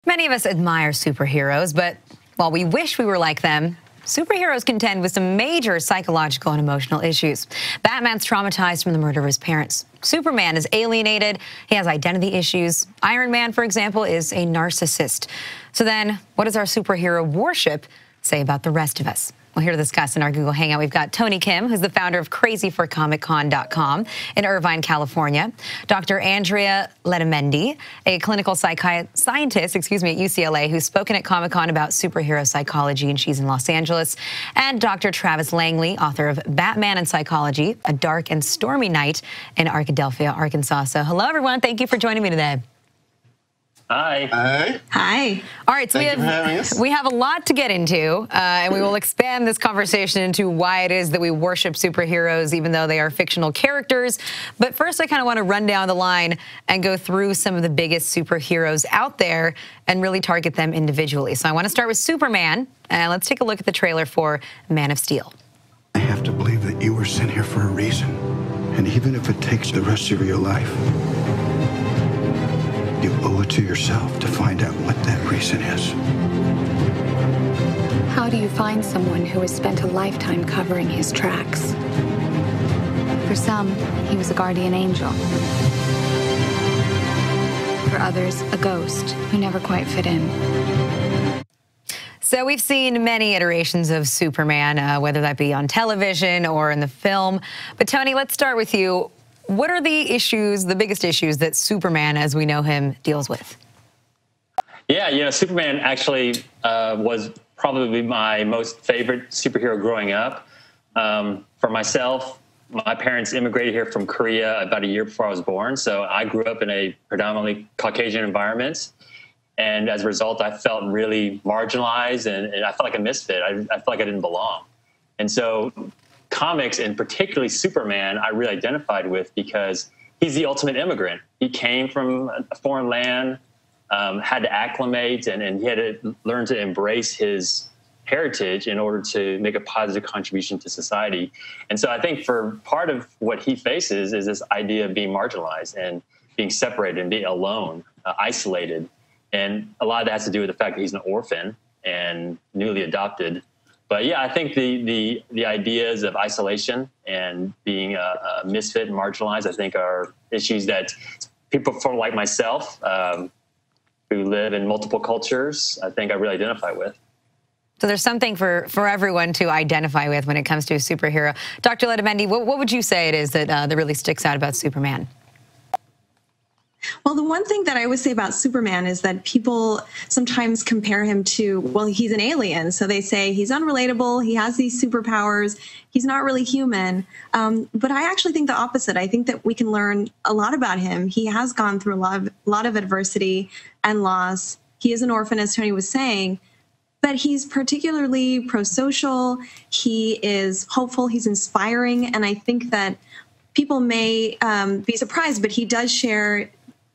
Many of us admire superheroes, but while we wish we were like them, superheroes contend with some major psychological and emotional issues. Batman's traumatized from the murder of his parents. Superman is alienated. He has identity issues. Iron Man, for example, is a narcissist. So then, what does our superhero worship say about the rest of us? Well, here to discuss in our Google Hangout, we've got Tony Kim, who's the founder of crazyforcomiccon.com in Irvine, California. Dr. Andrea Letamendi, a clinical scientist, at UCLA, who's spoken at Comic-Con about superhero psychology, and she's in Los Angeles. And Dr. Travis Langley, author of Batman and Psychology, A Dark and Stormy Night in Arkadelphia, Arkansas. So hello, everyone. Thank you for joining me today. Hi. Hi. Hi. All right, so we have a lot to get into, and we will expand this conversation into why it is that we worship superheroes, even though they are fictional characters. But first, I kind of want to run down the line and go through some of the biggest superheroes out there and really target them individually. So I want to start with Superman, and let's take a look at the trailer for Man of Steel. I have to believe that you were sent here for a reason, and even if it takes the rest of your life, you owe it to yourself to find out what that reason is. How do you find someone who has spent a lifetime covering his tracks? For some, he was a guardian angel. For others, a ghost who never quite fit in. So we've seen many iterations of Superman, whether that be on television or in the film. But Tony, let's start with you. What are the issues, the biggest issues that Superman, as we know him, deals with? Yeah, Superman actually was probably my most favorite superhero growing up. For myself, my parents immigrated here from Korea about a year before I was born, so I grew up in a predominantly Caucasian environment. And as a result, I felt really marginalized, and I felt like a misfit. I felt like I didn't belong. And so comics, and particularly Superman, I really identified with because he's the ultimate immigrant. He came from a foreign land, had to acclimate, and he had to learn to embrace his heritage in order to make a positive contribution to society. And so I think for part of what he faces is this idea of being marginalized and being separated and being alone, isolated. And a lot of that has to do with the fact that he's an orphan and newly adopted. But yeah, I think the ideas of isolation and being a misfit and marginalized, I think, are issues that people like myself who live in multiple cultures, I think I really identify with. So there's something for everyone to identify with when it comes to a superhero. Dr. Letamendi, what would you say it is that really sticks out about Superman? Well, the one thing that I would say about Superman is that people sometimes compare him to, well, he's an alien. So they say he's unrelatable. He has these superpowers. He's not really human. But I actually think the opposite. I think that we can learn a lot about him. He has gone through a lot of adversity and loss. He is an orphan, as Tony was saying. But he's particularly pro-social. He is hopeful. He's inspiring. And I think that people may be surprised, but he does share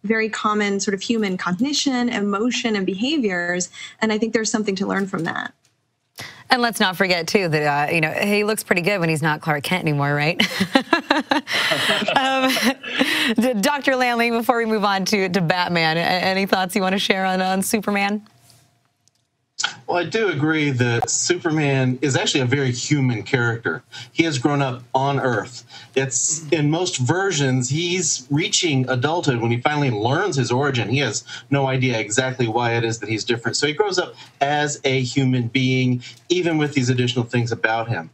very common sort of human cognition, emotion, and behaviors. And I think there's something to learn from that. And let's not forget, too, that, he looks pretty good when he's not Clark Kent anymore, right? Dr. Langley, before we move on to Batman, any thoughts you want to share on Superman? Well, I do agree that Superman is actually a very human character. He has grown up on Earth. It's in most versions, he's reaching adulthood when he finally learns his origin. He has no idea exactly why it is that he's different. So he grows up as a human being, even with these additional things about him.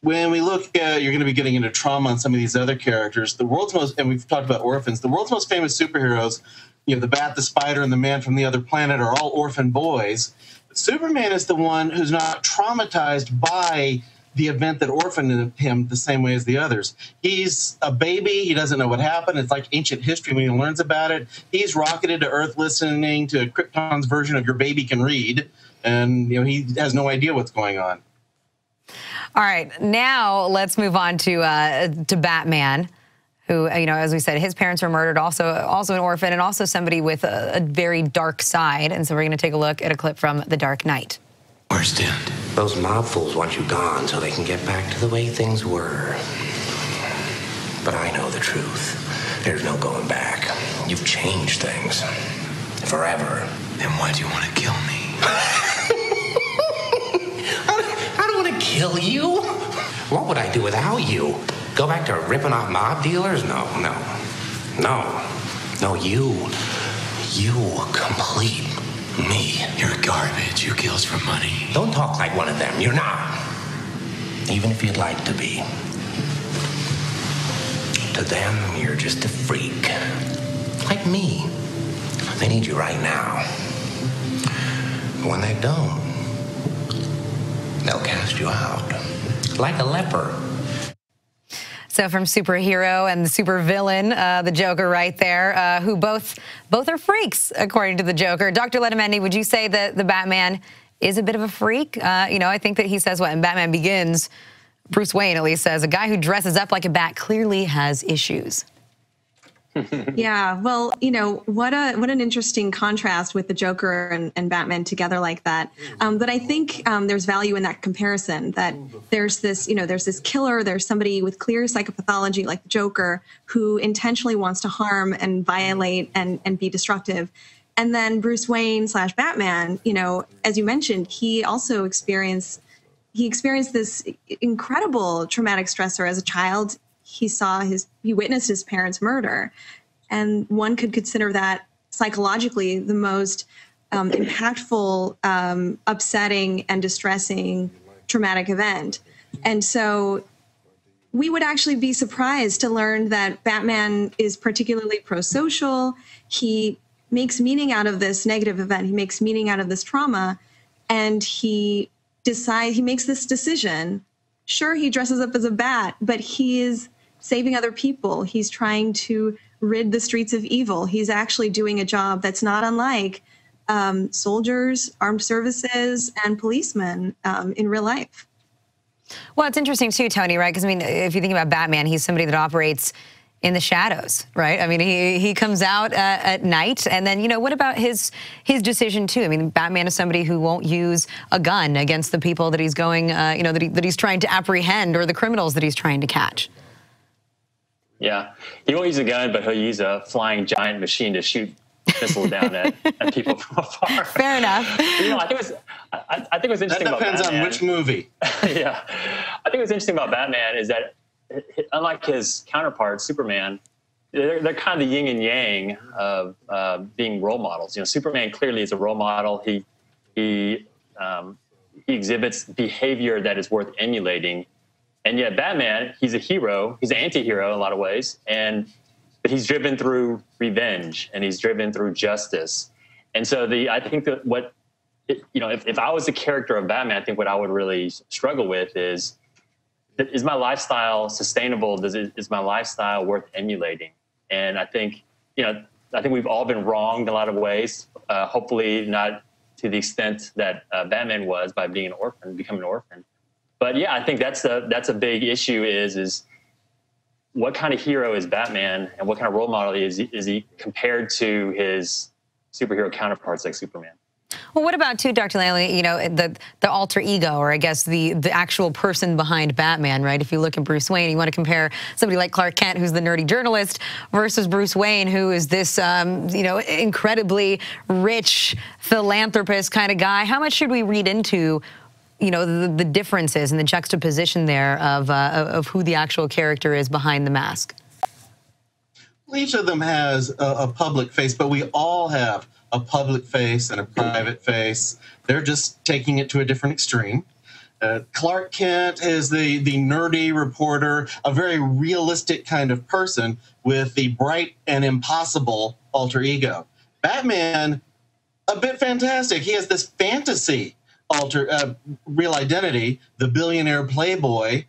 When we look at, you're going to be getting into trauma on some of these other characters, the world's most, and we've talked about orphans, the world's most famous superheroes, the Bat, the Spider, and the Man from the Other Planet are all orphan boys. Superman is the one who's not traumatized by the event that orphaned him the same way as the others. He's a baby. He doesn't know what happened. It's like ancient history when he learns about it. He's rocketed to Earth listening to Krypton's version of Your Baby Can Read, and he has no idea what's going on. All right, now let's move on to Batman, who, as we said, his parents were murdered, also an orphan, and also somebody with a very dark side. And so we're going to take a look at a clip from The Dark Knight. Worst end. Those mob fools want you gone so they can get back to the way things were. But I know the truth. There's no going back. You've changed things. Forever. Then why'd you want to kill me? I don't want to kill you. What would I do without you? Go back to ripping off mob dealers? No. You complete me. You're garbage. You kills for money. Don't talk like one of them. You're not. Even if you'd like to be. To them, you're just a freak. Like me. They need you right now. But when they don't, they'll cast you out. Like a leper. So from superhero and the supervillain, the Joker right there, who both are freaks, according to the Joker. Dr. Letamendi, would you say that the Batman is a bit of a freak? I think that he says what in Batman Begins, Bruce Wayne at least says, a guy who dresses up like a bat clearly has issues. Yeah, well, what an interesting contrast with the Joker and Batman together like that. But I think there's value in that comparison, that there's this killer, there's somebody with clear psychopathology like the Joker who intentionally wants to harm and violate and be destructive. And then Bruce Wayne / Batman, as you mentioned, he also experienced this incredible traumatic stressor as a child. He witnessed his parents' murder. And one could consider that psychologically the most impactful, upsetting, and distressing traumatic event. And so we would actually be surprised to learn that Batman is particularly pro-social. He makes meaning out of this negative event. He makes meaning out of this trauma. And he makes this decision. Sure, he dresses up as a bat, but he is saving other people. He's trying to rid the streets of evil. He's actually doing a job that's not unlike soldiers, armed services, and policemen in real life. Well, it's interesting too, Tony, right? Because if you think about Batman, he's somebody that operates in the shadows, right? He comes out at night, and then what about his decision too? Batman is somebody who won't use a gun against the people that he's going, that he's trying to apprehend, or the criminals that he's trying to catch. Yeah, he won't use a gun, but he'll use a flying giant machine to shoot missiles down at people from afar. Fair enough. I think it was interesting about Batman. That depends on which movie. Yeah, I think what's interesting about Batman is that, unlike his counterpart, Superman, they're kind of the yin and yang of being role models. Superman clearly is a role model. He exhibits behavior that is worth emulating. And yet Batman, he's a hero. He's an anti-hero in a lot of ways. But he's driven through revenge, and he's driven through justice. And so I think that if I was the character of Batman, I think what I would really struggle with is my lifestyle sustainable? Is my lifestyle worth emulating? And I think we've all been wronged in a lot of ways. Hopefully not to the extent that Batman was by becoming an orphan. But yeah, I think that's a big issue is what kind of hero is Batman, and what kind of role model is he compared to his superhero counterparts like Superman? Well, what about too, Dr. Langley, the alter ego, or I guess the actual person behind Batman, right? If you look at Bruce Wayne, you want to compare somebody like Clark Kent, who's the nerdy journalist, versus Bruce Wayne, who is this, incredibly rich philanthropist kind of guy. How much should we read into the differences and the juxtaposition there of who the actual character is behind the mask? Each of them has a public face, but we all have a public face and a private face. They're just taking it to a different extreme. Clark Kent is the nerdy reporter, a very realistic kind of person with the bright and impossible alter ego. Batman, a bit fantastic. He has this fantasy real identity, the billionaire playboy,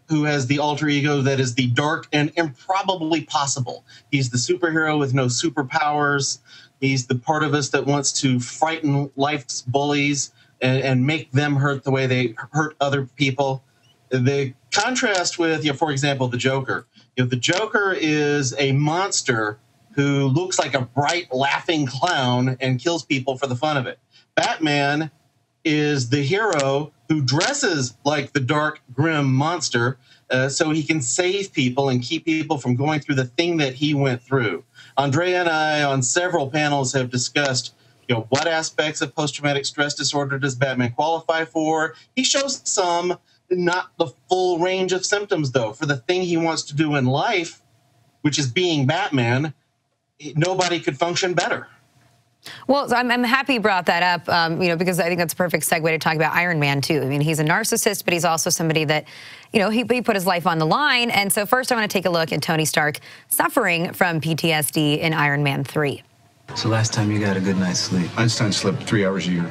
who has the alter ego that is the dark and improbably possible. He's the superhero with no superpowers. He's the part of us that wants to frighten life's bullies and make them hurt the way they hurt other people. The contrast with, for example, the Joker. The Joker is a monster who looks like a bright, laughing clown and kills people for the fun of it. Batman is the hero who dresses like the dark, grim monster, so he can save people and keep people from going through the thing that he went through. Andrea and I, on several panels, have discussed, what aspects of post-traumatic stress disorder does Batman qualify for? He shows some, not the full range of symptoms, though. For the thing he wants to do in life, which is being Batman, nobody could function better. Well, I'm happy you brought that up, because I think that's a perfect segue to talk about Iron Man, too. I mean, he's a narcissist, but he's also somebody that, he put his life on the line. And so first I want to take a look at Tony Stark suffering from PTSD in Iron Man 3. So last time you got a good night's sleep? Einstein slept 3 hours a year.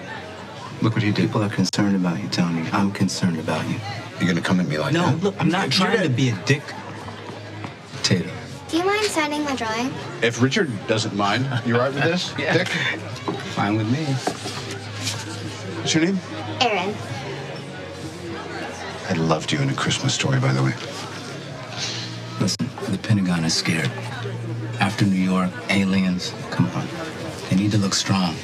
Look what he did. People are concerned about you, Tony. I'm concerned about you. You're gonna come at me like that? No, look, I'm not trying to be a dictator. Do you mind signing my drawing? If Richard doesn't mind, you all right with this, Yeah. Dick? Fine with me. What's your name? Aaron. I loved you in A Christmas Story, by the way. Listen, the Pentagon is scared. After New York, aliens, come on. They need to look strong.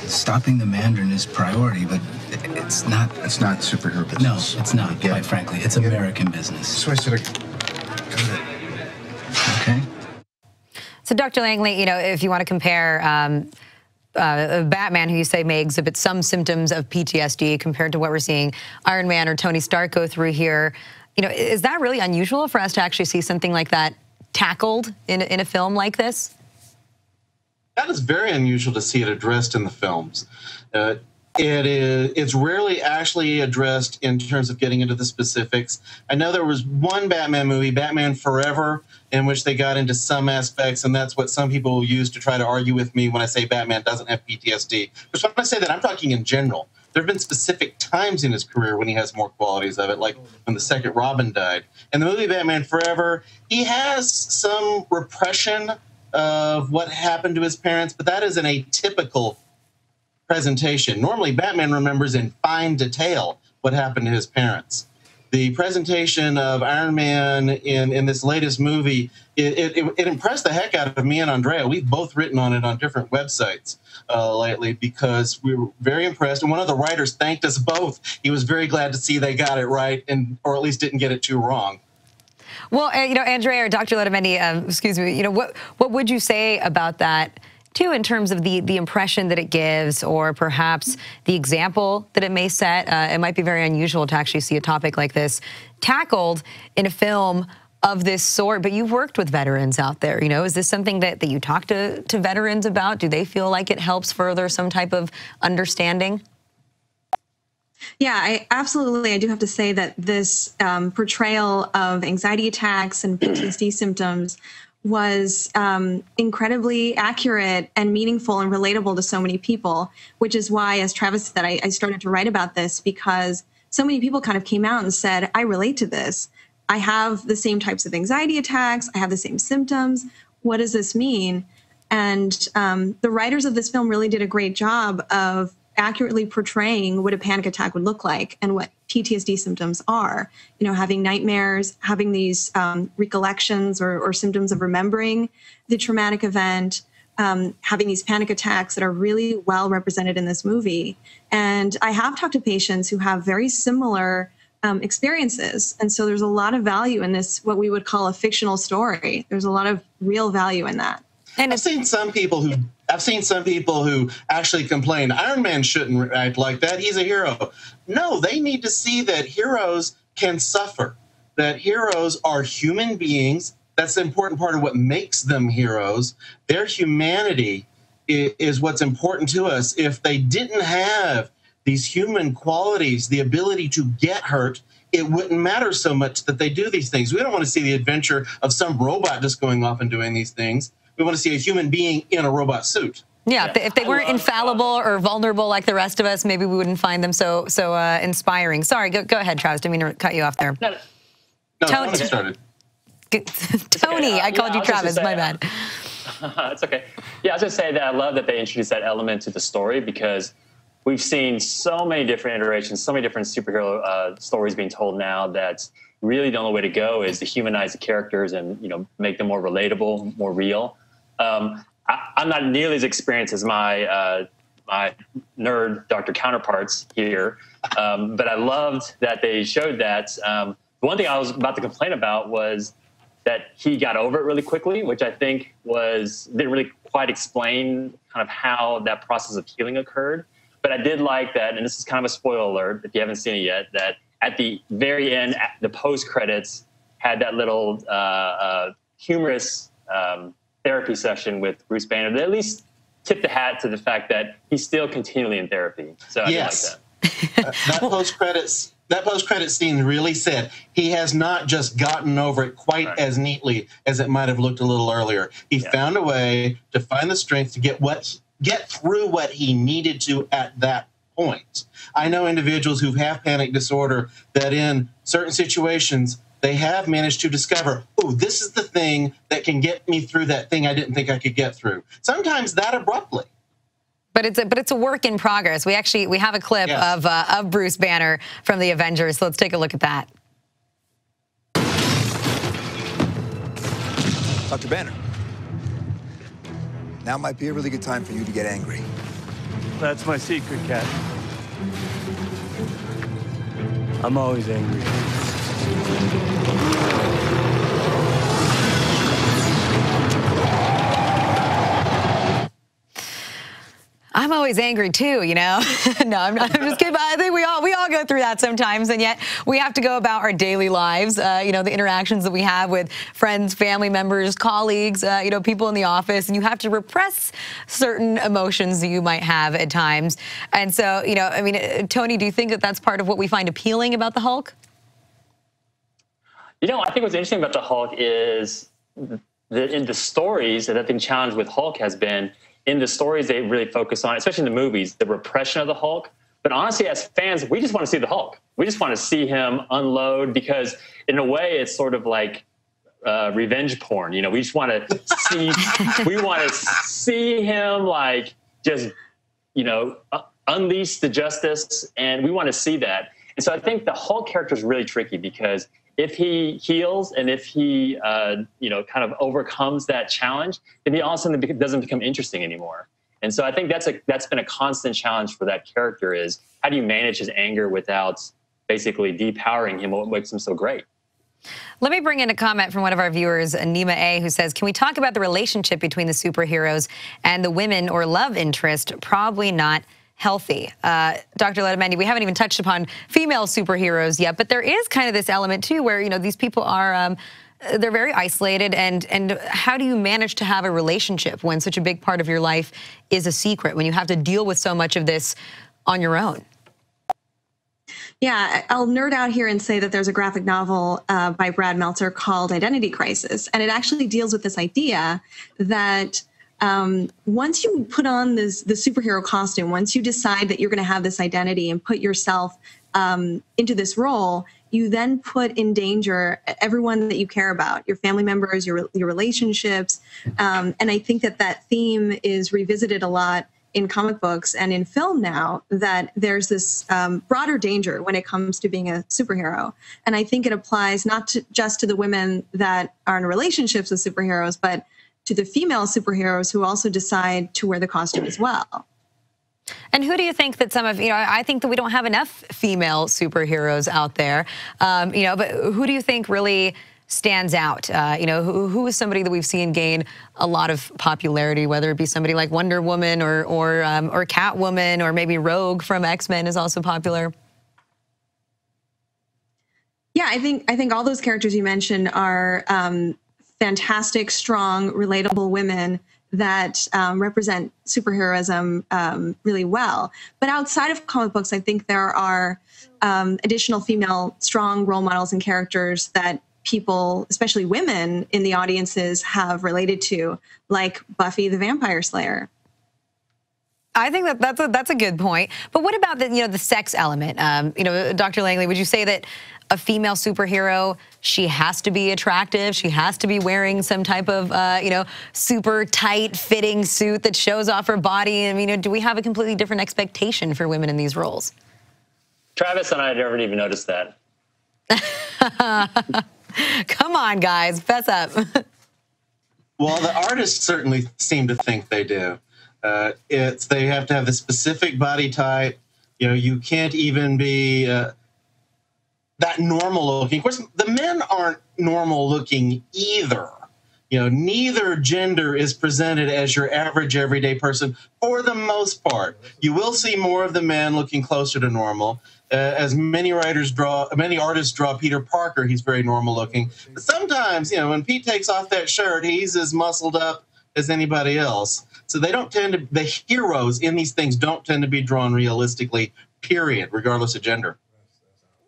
Stopping the Mandarin is priority, but it's not... It's not superhero business. No, it's not, quite frankly. It's American business. So I said, Okay? So, Dr. Langley, if you want to compare Batman, who you say may exhibit some symptoms of PTSD compared to what we're seeing Iron Man or Tony Stark go through here, is that really unusual for us to actually see something like that tackled in a film like this? That is very unusual to see it addressed in the films. It's rarely actually addressed in terms of getting into the specifics. I know there was one Batman movie, Batman Forever, in which they got into some aspects, and that's what some people use to try to argue with me when I say Batman doesn't have PTSD. But when I say that, I'm talking in general. There have been specific times in his career when he has more qualities of it, like when the second Robin died. In the movie Batman Forever, he has some repression of what happened to his parents, but that is an atypical presentation. Normally, Batman remembers in fine detail what happened to his parents. The presentation of Iron Man in this latest movie, it impressed the heck out of me and Andrea. We've both written on it on different websites lately because we were very impressed. And one of the writers thanked us both. He was very glad to see they got it right, or at least didn't get it too wrong. Well, Andrea or Dr. Letamendi, excuse me, what would you say about that, too, in terms of the impression that it gives, or perhaps the example that it may set? It might be very unusual to actually see a topic like this tackled in a film of this sort, but you've worked with veterans out there. Is this something that you talk to veterans about? Do they feel like it helps further some type of understanding? Yeah, I do have to say that this portrayal of anxiety attacks and PTSD symptoms was incredibly accurate and meaningful and relatable to so many people, which is why, as Travis said, I started to write about this because so many people kind of came out and said, I relate to this. I have the same types of anxiety attacks. I have the same symptoms. What does this mean? And the writers of this film really did a great job of accurately portraying what a panic attack would look like and what PTSD symptoms are. Having nightmares, having these recollections or symptoms of remembering the traumatic event, having these panic attacks that are really well represented in this movie. And I have talked to patients who have very similar experiences. And so there's a lot of value in this, what we would call a fictional story. There's a lot of real value in that. And I've seen some people who actually complain, Iron Man shouldn't act like that. He's a hero. No, they need to see that heroes can suffer, that heroes are human beings. That's the important part of what makes them heroes. Their humanity is what's important to us. If they didn't have these human qualities, the ability to get hurt, it wouldn't matter so much that they do these things. We don't want to see the adventure of some robot just going off and doing these things. We want to see a human being in a robot suit. Yeah, if they weren't infallible or vulnerable like the rest of us, maybe we wouldn't find them so inspiring. Sorry, go ahead, Travis. Didn't mean to cut you off there. No, Tony started. Tony, okay. I called you Travis. My bad. It's okay. Yeah, I was just saying that I love that they introduced that element to the story because we've seen so many different iterations, so many different superhero stories being told now that really the only way to go is to humanize the characters and make them more relatable, more real. I'm not nearly as experienced as my nerd doctor counterparts here, but I loved that they showed that The one thing I was about to complain about was that he got over it really quickly, which I think didn't really quite explain kind of how that process of healing occurred. But I did like that, and this is kind of a spoiler alert if you haven't seen it yet, that at the very end, the post-credits had that little humorous therapy session with Bruce Banner that at least tipped the hat to the fact that he's still continually in therapy. So I yes. like that. That post-credit scene really said he has not just gotten over it quite as neatly as it might have looked a little earlier. He found a way to find the strength to get through what he needed to at that point. I know individuals who have panic disorder that in certain situations they have managed to discover, oh, this is the thing that can get me through that thing I didn't think I could get through. Sometimes that abruptly. But it's a work in progress. We have a clip of Bruce Banner from the Avengers. So let's take a look at that. Dr. Banner, now might be a really good time for you to get angry. That's my secret, Cat. I'm always angry. I'm always angry too, you know. No, I'm just kidding. But I think we all go through that sometimes, and yet we have to go about our daily lives. You know, the interactions that we have with friends, family members, colleagues, you know, people in the office, and you have to repress certain emotions that you might have at times. And so, you know, I mean, Tony, do you think that that's part of what we find appealing about the Hulk? You know, I think what's interesting about the Hulk is in the stories, and I think the challenge with Hulk has been, in the stories they really focus on, especially in the movies, the repression of the Hulk. But honestly, as fans, we just want to see the Hulk. We just want to see him unload, because in a way it's sort of like revenge porn. You know, we just want to see him like just, you know, unleash the justice, and we want to see that. And so I think the Hulk character is really tricky, because if he heals and if he, you know, kind of overcomes that challenge, then he all of a sudden doesn't become interesting anymore. And so I think that's been a constant challenge for that character, is how do you manage his anger without basically depowering him, what makes him so great? Let me bring in a comment from one of our viewers, Nima A., who says, can we talk about the relationship between the superheroes and the women or love interest? Probably not healthy. Dr. Letamendi, we haven't even touched upon female superheroes yet, but there is kind of this element too where, you know, these people are, they're very isolated, and how do you manage to have a relationship when such a big part of your life is a secret, when you have to deal with so much of this on your own? Yeah, I'll nerd out here and say that there's a graphic novel by Brad Meltzer called Identity Crisis, and it actually deals with this idea that once you put on the superhero costume, once you decide that you're going to have this identity and put yourself into this role, you then put in danger everyone that you care about, your family members, your relationships. And I think that theme is revisited a lot in comic books and in film now, that there's this broader danger when it comes to being a superhero. And I think it applies not just to the women that are in relationships with superheroes, but to the female superheroes who also decide to wear the costume as well. And who do you think that I think that we don't have enough female superheroes out there, you know, but who do you think really stands out? You know, who is somebody that we've seen gain a lot of popularity, whether it be somebody like Wonder Woman or Catwoman, or maybe Rogue from X-Men is also popular? Yeah, I think all those characters you mentioned are fantastic, strong, relatable women that represent superheroism really well. But outside of comic books, I think there are additional female strong role models and characters that people, especially women in the audiences, have related to, like Buffy the Vampire Slayer. I think that's a good point. But what about the sex element? You know, Dr. Langley, would you say that a female superhero, she has to be attractive, she has to be wearing some type of super tight fitting suit that shows off her body? I mean, do we have a completely different expectation for women in these roles? Travis and I never even noticed that. Come on, guys, fess up. Well, the artists certainly seem to think they do. They have to have the specific body type. You know, you can't even be that normal looking. Of course, the men aren't normal looking either. Neither gender is presented as your average everyday person for the most part. You will see more of the men looking closer to normal. As many artists draw Peter Parker, he's very normal looking. But sometimes, when Pete takes off that shirt, he's as muscled up as anybody else. So they don't tend to, the heroes in these things don't tend to be drawn realistically, period, regardless of gender.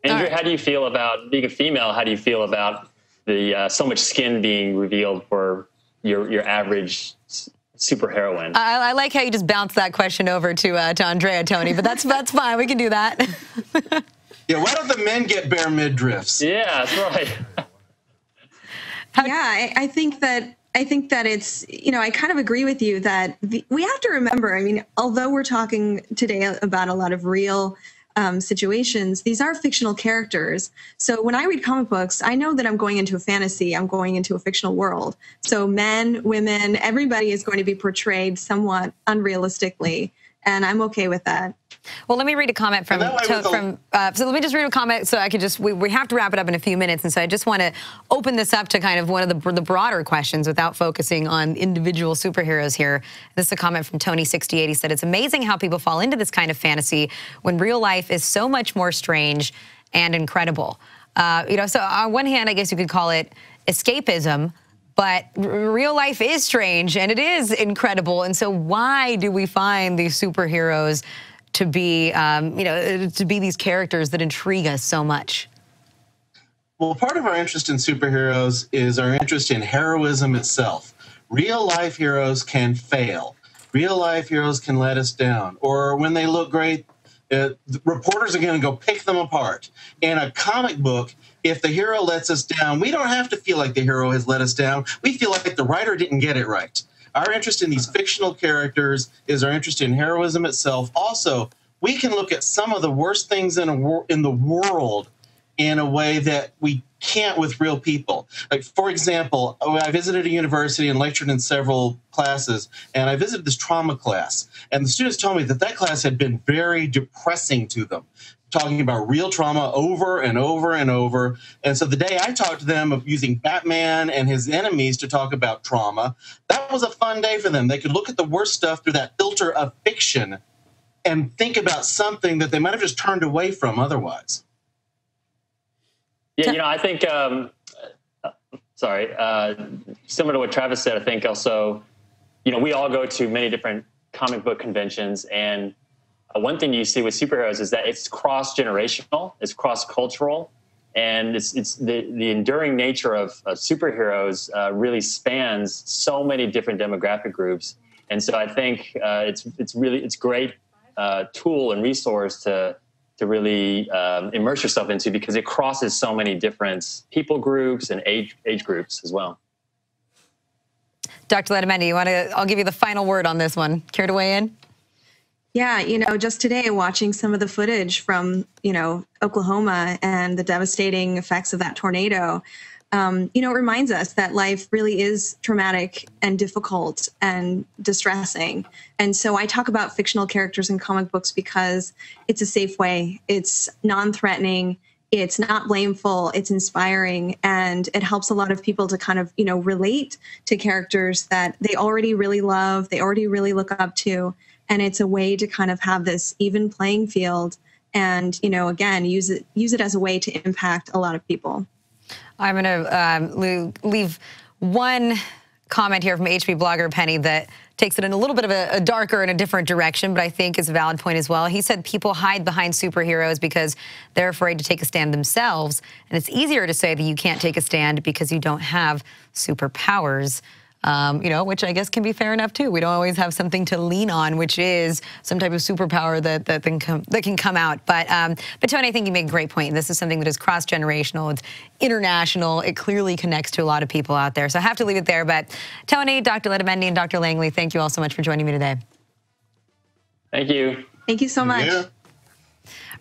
Andrew, how do you feel about being a female? How do you feel about the so much skin being revealed for your average superheroine? I like how you just bounced that question over to Andrea, Tony, but that's fine. We can do that. Yeah, why don't the men get bare midriffs? Yeah, that's right. Yeah, I think that it's, I kind of agree with you that we have to remember, although we're talking today about a lot of real situations, these are fictional characters. So when I read comic books, I know that I'm going into a fantasy, I'm going into a fictional world. So men, women, everybody is going to be portrayed somewhat unrealistically, and I'm okay with that. Well, let me read a comment so let me just read a comment so I could just, we have to wrap it up in a few minutes, and so I just want to open this up to kind of one of the broader questions without focusing on individual superheroes here. This is a comment from Tony68. He said, it's amazing how people fall into this kind of fantasy when real life is so much more strange and incredible. So on one hand, I guess you could call it escapism, but real life is strange and it is incredible. And so why do we find these superheroes to be, to be these characters that intrigue us so much? Well, part of our interest in superheroes is our interest in heroism itself. Real life heroes can fail. Real life heroes can let us down. Or when they look great, reporters are going to go pick them apart. In a comic book, if the hero lets us down, we don't have to feel like the hero has let us down. We feel like the writer didn't get it right. Our interest in these fictional characters is our interest in heroism itself. Also, we can look at some of the worst things in the world in a way that we can't with real people. Like, for example, I visited a university and lectured in several classes, and I visited this trauma class. And the students told me that that class had been very depressing to them, talking about real trauma over and over and over. And so the day I talked to them of using Batman and his enemies to talk about trauma, that was a fun day for them. They could look at the worst stuff through that filter of fiction and think about something that they might have just turned away from otherwise. Yeah, I think, similar to what Travis said, I think also, we all go to many different comic book conventions, and one thing you see with superheroes is that it's cross-generational, it's cross-cultural, and it's the enduring nature of superheroes really spans so many different demographic groups. And so I think it's great tool and resource to really immerse yourself into, because it crosses so many different people groups and age groups as well. Dr. Letamendi, I'll give you the final word on this one. Care to weigh in? Yeah, just today watching some of the footage from, Oklahoma and the devastating effects of that tornado, it reminds us that life really is traumatic and difficult and distressing. And so I talk about fictional characters in comic books because it's a safe way. It's non-threatening. It's not blameful. It's inspiring. And it helps a lot of people to kind of, relate to characters that they already really love, they already really look up to. And it's a way to kind of have this even playing field and, again, use it as a way to impact a lot of people. I'm going to leave one comment here from HP blogger Penny that takes it in a little bit of a darker and a different direction, but I think is a valid point as well. He said people hide behind superheroes because they're afraid to take a stand themselves, and it's easier to say that you can't take a stand because you don't have superpowers. Which I guess can be fair enough too. We don't always have something to lean on, which is some type of superpower that can come out. But Tony, I think you make a great point. This is something that is cross-generational. It's international. It clearly connects to a lot of people out there. So I have to leave it there. But Tony, Dr. Letamendi, and Dr. Langley, thank you all so much for joining me today. Thank you. Thank you so much. Yeah. All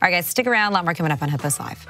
right, guys, stick around. A lot more coming up on HuffPost Live.